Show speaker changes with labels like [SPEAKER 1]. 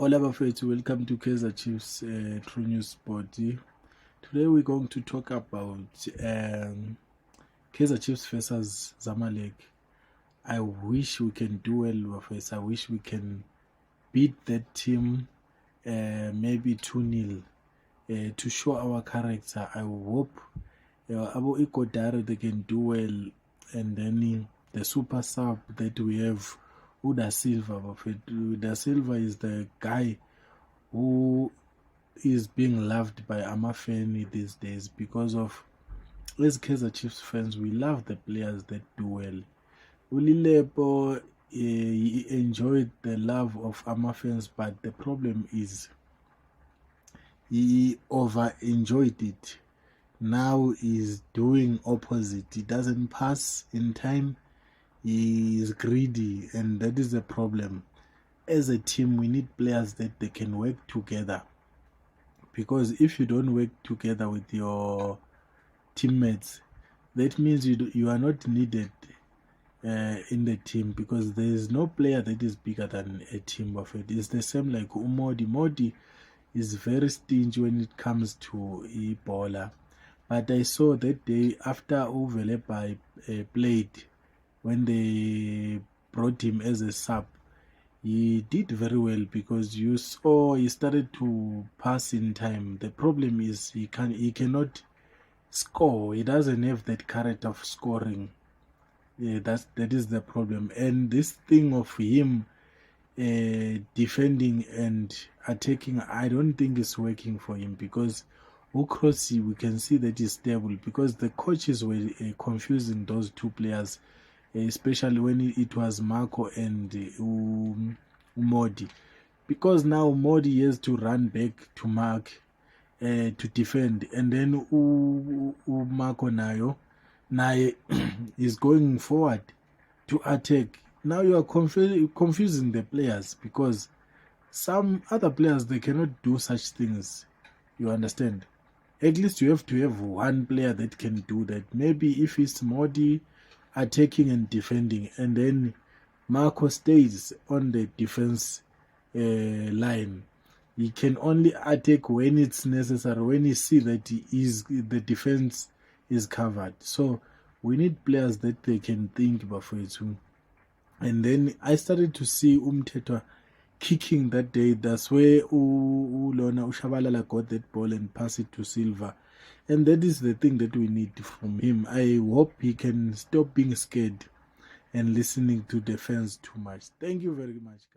[SPEAKER 1] Hola Bafethu, welcome to Kaizer Chiefs True News Sport. Today we're going to talk about Kaizer Chiefs versus Zamalek. I wish we can do well, Bafethu. I wish we can beat that team maybe 2-0 to show our character. I hope Abo Ikodare they can do well, and then the super sub that we have, Da Silva. Bafethu. Da Silva is the guy who is being loved by Amafeni these days because of, as Kaizer Chiefs fans, we love the players that do well. Ulilepo he enjoyed the love of Amafans, but the problem is he over enjoyed it. Now he's doing opposite. He doesn't pass in time. He is greedy, and that is the problem. As a team, we need players that they can work together, because if you don't work together with your teammates, that means you are not needed in the team, because there is no player that is bigger than a team of it. It's the same like Umodi. Modi is very stingy when it comes to Ebola. But I saw that day after Uvelepa played, when they brought him as a sub, he did very well, because you saw he started to pass in time. The problem is he cannot score. He doesn't have that character of scoring. Yeah, that is the problem. And this thing of him defending and attacking, I don't think is working for him, because Ukrosi, we can see that he's stable, because the coaches were confusing those two players, especially when it was Marco and Umodi, because now Umodi has to run back to Mark to defend, and then Marco naye is going forward to attack. Now you are confusing the players, because some other players, they cannot do such things. You understand? At least you have to have one player that can do that. Maybe if it's Modi attacking and defending, and then Marco stays on the defense line. He can only attack when it's necessary, when he see that the defense is covered. So we need players that they can think Bafethu. And then I started to see Umthetwa kicking that day. That's where Lona Ushabalala got that ball and passed it to Silva. And that is the thing that we need from him. I hope he can stop being scared and listening to the fans too much. Thank you very much.